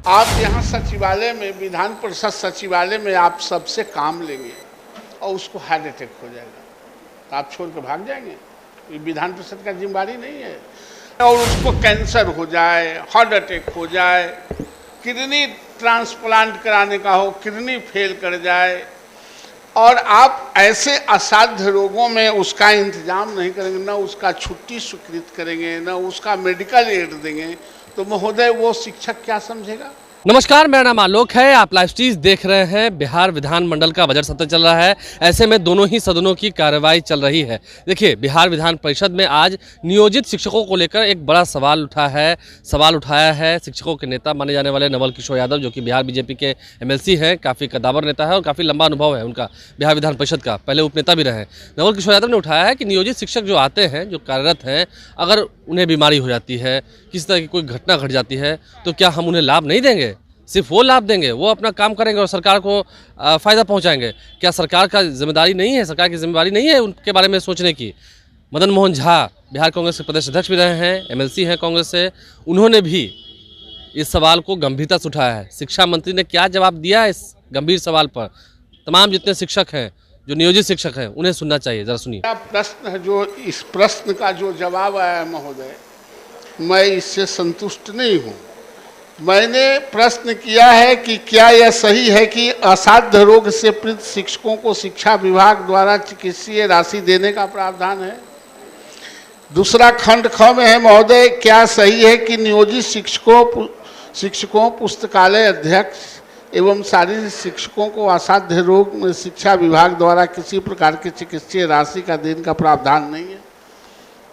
आप यहाँ सचिवालय में, विधान परिषद सचिवालय में आप सबसे काम लेंगे और उसको हार्ट अटैक हो जाएगा तो आप छोड़ के भाग जाएंगे। ये विधान परिषद का जिम्मेदारी नहीं है। और उसको कैंसर हो जाए, हार्ट अटैक हो जाए, किडनी ट्रांसप्लांट कराने का हो, किडनी फेल कर जाए और आप ऐसे असाध्य रोगों में उसका इंतजाम नहीं करेंगे, ना उसका छुट्टी स्वीकृत करेंगे, ना उसका मेडिकल एड देंगे, तो महोदय वो शिक्षक क्या समझेगा। नमस्कार, मेरा नाम आलोक है। आप लाइव स्ट्रीम देख रहे हैं। बिहार विधानमंडल का बजट सत्र चल रहा है। ऐसे में दोनों ही सदनों की कार्रवाई चल रही है। देखिए, बिहार विधान परिषद में आज नियोजित शिक्षकों को लेकर एक बड़ा सवाल उठाया है शिक्षकों के नेता माने जाने वाले नवल किशोर यादव, जो कि बिहार बीजेपी के MLC हैं, काफ़ी कद्दावर नेता है और काफ़ी लंबा अनुभव है उनका बिहार विधान परिषद का, पहले उपनेता भी रहे हैं। नवल किशोर यादव ने उठाया है कि नियोजित शिक्षक जो आते हैं, जो कार्यरत हैं, अगर उन्हें बीमारी हो जाती है, किसी तरह की कोई घटना घट जाती है, तो क्या हम उन्हें लाभ नहीं देंगे? सिर्फ वो लाभ देंगे, वो अपना काम करेंगे और सरकार को फ़ायदा पहुंचाएंगे? क्या सरकार का जिम्मेदारी नहीं है, सरकार की जिम्मेदारी नहीं है उनके बारे में सोचने की? मदन मोहन झा बिहार कांग्रेस के प्रदेश अध्यक्ष भी रहे हैं, MLC हैं कांग्रेस से, उन्होंने भी इस सवाल को गंभीरता से उठाया है। शिक्षा मंत्री ने क्या जवाब दिया है इस गंभीर सवाल पर? तमाम जितने शिक्षक हैं, जो नियोजित शिक्षक हैं, उन्हें सुनना चाहिए। जरा सुनिए। प्रश्न है, जो इस प्रश्न का जो जवाब आया है महोदय, मैं इससे संतुष्ट नहीं हूँ। मैंने प्रश्न किया है कि क्या यह सही है कि असाध्य रोग से पीड़ित शिक्षकों को शिक्षा विभाग द्वारा चिकित्सीय राशि देने का प्रावधान है। दूसरा खंड ख में है, महोदय, क्या सही है कि नियोजित शिक्षकों पुस्तकालय अध्यक्ष एवं शारीरिक शिक्षकों को असाध्य रोग में शिक्षा विभाग द्वारा किसी प्रकार की चिकित्सीय राशि का देने का प्रावधान नहीं है।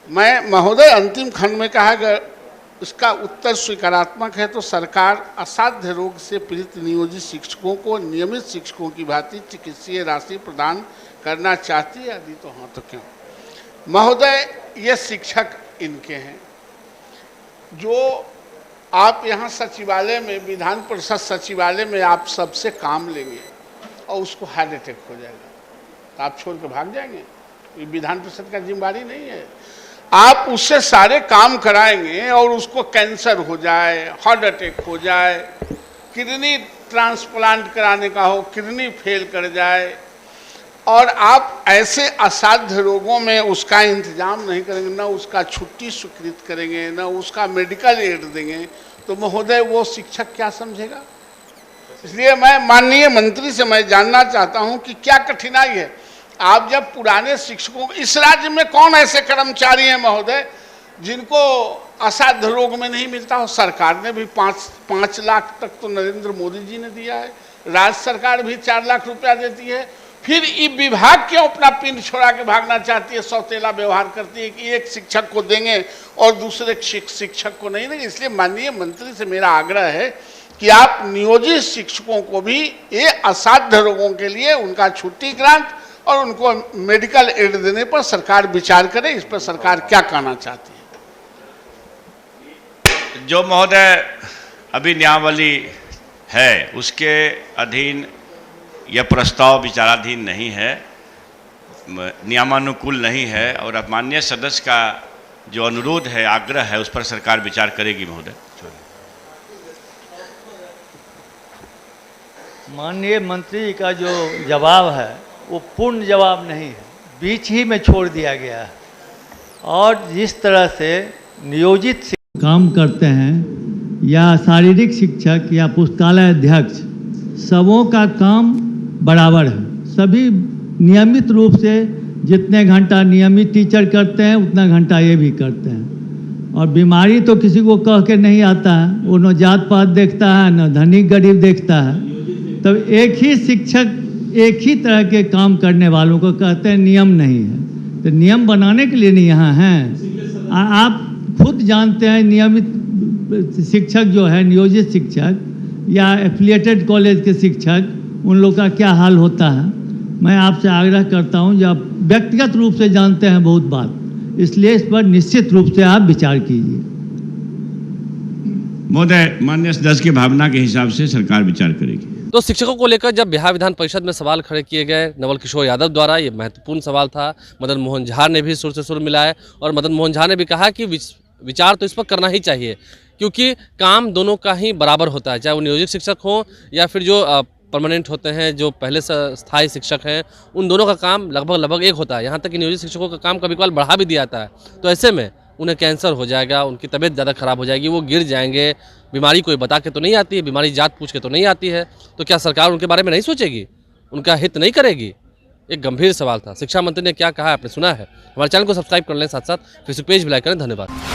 मैं महोदय अंतिम खंड में कहा कि इसका उत्तर स्वीकारात्मक है तो सरकार असाध्य रोग से पीड़ित नियोजित शिक्षकों को नियमित शिक्षकों की भांति चिकित्सीय राशि प्रदान करना चाहती है। यदि तो हाँ तो क्यों? महोदय, ये शिक्षक इनके हैं जो आप यहाँ सचिवालय में, विधान परिषद सचिवालय में आप सबसे काम लेंगे और उसको हार्ट अटैक हो जाएगा तो आप छोड़ के भाग जाएंगे। ये विधान परिषद का जिम्मेदारी नहीं है। आप उससे सारे काम कराएंगे और उसको कैंसर हो जाए, हार्ट अटैक हो जाए, किडनी ट्रांसप्लांट कराने का हो, किडनी फेल कर जाए और आप ऐसे असाध्य रोगों में उसका इंतजाम नहीं करेंगे, ना उसका छुट्टी स्वीकृत करेंगे, ना उसका मेडिकल एड देंगे, तो महोदय वो शिक्षक क्या समझेगा। इसलिए मैं माननीय मंत्री से मैं जानना चाहता हूं कि क्या कठिनाई है। आप जब पुराने शिक्षकों, इस राज्य में कौन ऐसे कर्मचारी हैं महोदय जिनको असाध्य रोग में नहीं मिलता हो? सरकार ने भी 5 लाख तक तो नरेंद्र मोदी जी ने दिया है, राज्य सरकार भी 4 लाख रुपया देती है। फिर ये विभाग क्यों अपना पिंड छोड़ा के भागना चाहती है, सौतेला व्यवहार करती है कि एक शिक्षक को देंगे और दूसरे शिक्षक को नहीं देंगे। इसलिए माननीय मंत्री से मेरा आग्रह है कि आप नियोजित शिक्षकों को भी ये असाध्य रोगों के लिए उनका छुट्टी ग्रांट और उनको मेडिकल एड देने पर सरकार विचार करे। इस पर सरकार क्या कहना चाहती है? जो महोदय अभी नियमावली है उसके अधीन यह प्रस्ताव विचाराधीन नहीं है, नियमानुकूल नहीं है और माननीय सदस्य का जो अनुरोध है, आग्रह है, उस पर सरकार विचार करेगी। महोदय, माननीय मंत्री का जो जवाब है वो पूर्ण जवाब नहीं है, बीच ही में छोड़ दिया गया है। और जिस तरह से नियोजित काम करते हैं या शारीरिक शिक्षक या पुस्तकालय अध्यक्ष, सबों का काम बराबर है। सभी नियमित रूप से जितने घंटा नियमित टीचर करते हैं उतना घंटा ये भी करते हैं। और बीमारी तो किसी को कह के नहीं आता है, वो न जात पात देखता है न धनिक गरीब देखता है। तब एक ही शिक्षक एक ही तरह के काम करने वालों को कहते हैं नियम नहीं है। तो नियम बनाने के लिए नहीं यहाँ हैं। आप खुद जानते हैं नियमित शिक्षक जो है, नियोजित शिक्षक या एफिलिएटेड कॉलेज के शिक्षक, उन लोग का क्या हाल होता है। मैं आपसे आग्रह करता हूँ, जब व्यक्तिगत रूप से जानते हैं बहुत बात, इसलिए इस पर निश्चित रूप से आप विचार कीजिए। महोदय, माननीय सदस्य की भावना के हिसाब से सरकार विचार करेगी। तो शिक्षकों को लेकर जब बिहार विधान परिषद में सवाल खड़े किए गए नवल किशोर यादव द्वारा, ये महत्वपूर्ण सवाल था। मदन मोहन झा ने भी सुर से सुर मिलाए और मदन मोहन झा ने भी कहा कि विचार तो इस पर करना ही चाहिए, क्योंकि काम दोनों का ही बराबर होता है, चाहे वो नियोजित शिक्षक हो या फिर जो परमानेंट होते हैं, जो पहले से स्थायी शिक्षक हैं, उन दोनों का काम लगभग एक होता है। यहाँ तक कि नियोजित शिक्षकों का काम कभी कभार बढ़ा भी दिया जाता है। तो ऐसे में उन्हें कैंसर हो जाएगा, उनकी तबीयत ज़्यादा खराब हो जाएगी, वो गिर जाएंगे। बीमारी कोई बता के तो नहीं आती है, बीमारी जात पूछ के तो नहीं आती है। तो क्या सरकार उनके बारे में नहीं सोचेगी, उनका हित नहीं करेगी? एक गंभीर सवाल था। शिक्षा मंत्री ने क्या कहा आपने सुना है। हमारे चैनल को सब्सक्राइब कर लें, साथ साथ फेसबुक पेज भी लाइक करें। धन्यवाद।